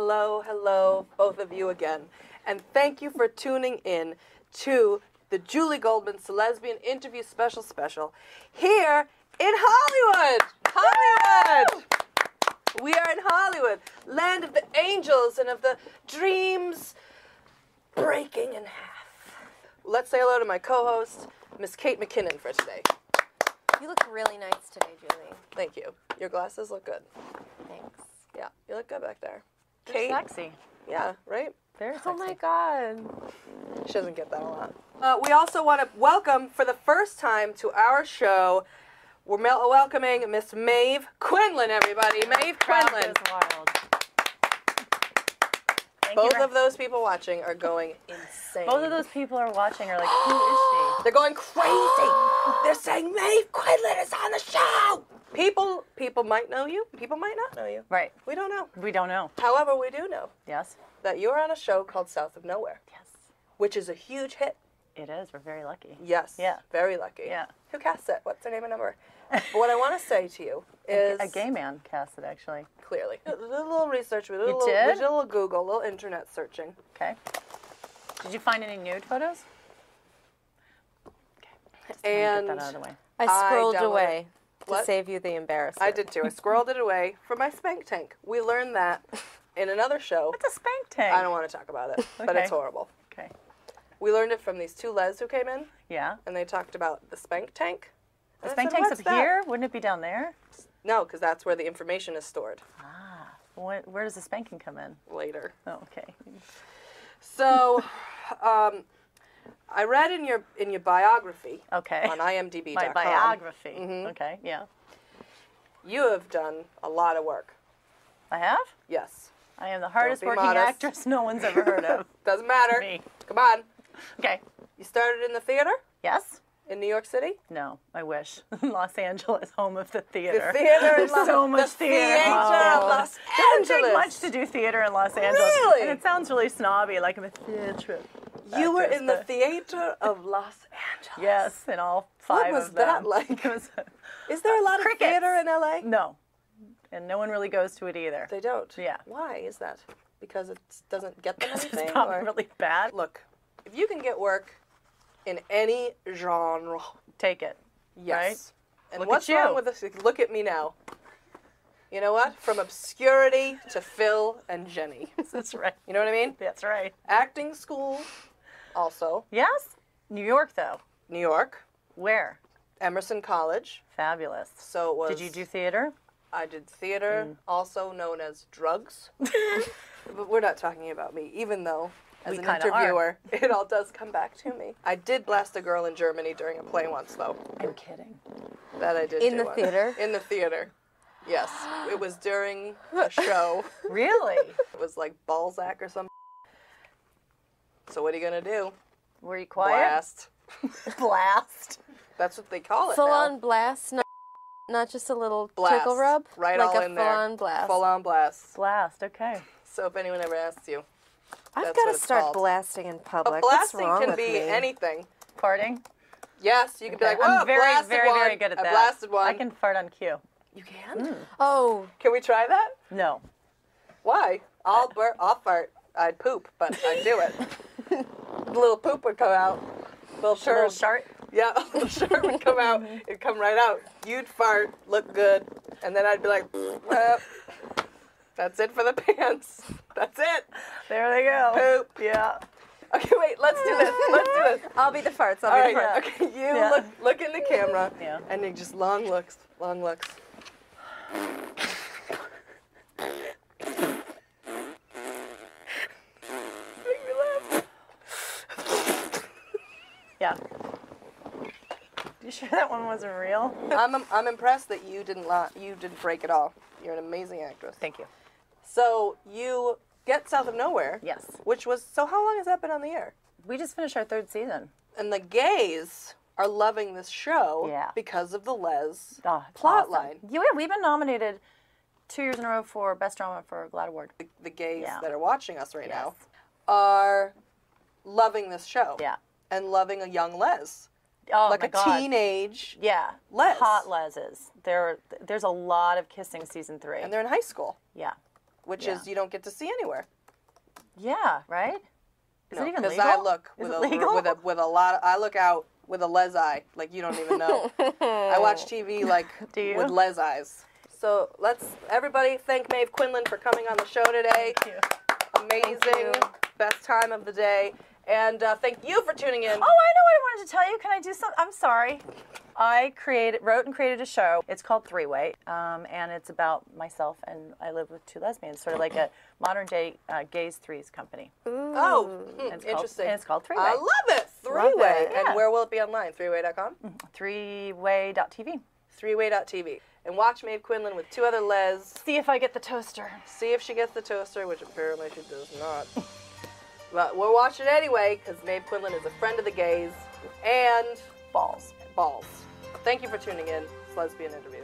Hello, hello, both of you again. And thank you for tuning in to the Julie Goldman Lesbian Interview Special here in Hollywood. Hollywood! We are in Hollywood, land of the angels and of the dreams breaking in half. Let's say hello to my co-host, Miss Kate McKinnon, for today. You look really nice today, Julie. Thank you. Your glasses look good. Thanks. Yeah, you look good back there. You're Kate? sexy. Yeah, right? Very sexy. Oh my God. She doesn't get that a lot. We also want to welcome, for the first time to our show, we're welcoming Miss Maeve Quinlan, everybody. Maeve Quinlan. Wild. Both of those people watching are going insane. Both of those people are watching are like, who is she? They're going crazy. They're saying, Maeve Quinlan is on the show. People might know you. People might not know you. Right. We don't know. We don't know. However, we do know Yes? that you're on a show called South of Nowhere, Yes. which is a huge hit. It is. We're very lucky. Yes. Yeah. Very lucky. Yeah. Who cast it? What's their name and number? But what I want to say to you is... A gay man cast it, actually. Clearly. We did a little research. We did You we did? did a little Google, a little internet searching. Okay. Did you find any nude photos? Okay. Just And get that out of the way. I I scrolled downloaded- away to What? save you the embarrassment. I did too. I squirreled it away from my spank tank. We learned that in another show. What's a spank tank? I don't want to talk about it, but Okay. it's horrible. Okay. We learned it from these two les who came in, Yeah. and they talked about the spank tank. The And I spank said, tank's "What's up that?" here? Wouldn't it be down there? No, because that's where the information is stored Where does the spanking come in? later. Oh, okay. So, I read in your biography Okay. on IMDb.com. My biography. Mhm. Okay, yeah. You have done a lot of work. I have? Yes. I am the hardest be working modest. actress no one's ever heard of. Doesn't matter. Me. Come on. Okay. You started in the theater Yes? in New York City? No, I wish. Los Angeles, home of the theater. The theater in There's so much the theater. Theater of Los Doesn't take Angeles. much to do theater in Los Angeles. Really? And it sounds really snobby, like I'm a theater. You were actress, in the but- theater of Los Angeles. Yes, and all five was of them. that like? It was, Is there a lot of Crickets. theater in LA? no. And no one really goes to it either. They don't. Yeah. Why is that? Because it doesn't get them It's anything? probably or? really bad. Look, if you can get work in any genre, Take it. yes. Right? And Look at what's you. wrong with this? Look at me now. You know what? From obscurity to Phil and Jenny. That's right. You know what I mean? That's right. Acting school, also. Yes? New York, though. New York, Where? Emerson College. Fabulous. So it was. Did you do theater? I did theater, also known as drugs. But we're not talking about me, even though, as We an kinda interviewer, it all does come back to me. I did blast a girl in Germany during a play once, though. I'm kidding. That I did In do the once. theater? In the theater. Yes. It was during a show. Really? It was like Balzac or something. So what are you going to do? Were you quiet? Blast. Blast. That's what they call it Full now. on blast, not just a little Blast. tickle rub. Right like all a in there. full on blast. Full on blast. Blast, okay. So if anyone ever asks you, I've that's got what to it's start called. blasting in But public. What's blasting wrong can with be me? anything. Farting? Yes, you can be Okay. like, whoa, I'm very, blasted very, one. very good at I that. blasted one. I can fart on cue. You can? Oh, Can we try that? No. Why? I'll fart. I'd poop, but I'd do it. A little poop would come out. Little A little shirt. shart? Yeah, a little shirt would come out. It'd come right out. You'd fart, look good, and then I'd be like, well, that's it for the pants. That's it. There they go. Poop. Yeah. Okay, wait, let's do this. Let's do this. I'll be the farts. All I'll right, be the farts. okay, you Yeah. look in the camera, Yeah. and you just long looks. Make me laugh. Yeah. You sure that one wasn't real? I'm impressed that you didn't break it all. You're an amazing actress. Thank you. So you get South of Nowhere. Yes. So how long has that been on the air? We just finished our third season. And the gays are loving this show Yeah. because of the Les Oh, it's plot awesome. line. Yeah, we've been nominated 2 years in a row for Best Drama for GLAAD Award. The gays Yeah. that are watching us right Yes. now are loving this show. Yeah. And loving a young Les. Oh, Like my a God. teenage, Yeah. Les. Hot Leses. There's a lot of kissing season 3. and they're in high school. Yeah. which Yeah. is you don't get to see anywhere. Yeah, right? Is it even Because legal? I look Is with it a legal? with a lot. I look out with a les eye, like you don't even know. I watch TV like Do you? with les eyes. So let's everybody thank Maeve Quinlan for coming on the show today. Thank you. Amazing, Thank you. best time of the day, and thank you for tuning in. Oh, I know what I wanted to tell you. Can I do something? I'm sorry. I wrote and created a show. It's called Three Way, and it's about myself, and I live with two lesbians, sort of like a modern day gays threes company. Oh, And it's interesting. Called, and it's called Three Way. I love it. Three-way. yeah. And where will it be online? Threeway.com? Threeway.tv. Threeway.tv. And watch Maeve Quinlan with two other les. See if I get the toaster. See if she gets the toaster, which apparently she does not. But we'll watch it anyway, because Maeve Quinlan is a friend of the gays and Balls. balls. Thank you for tuning in. It's Lesbian Interview.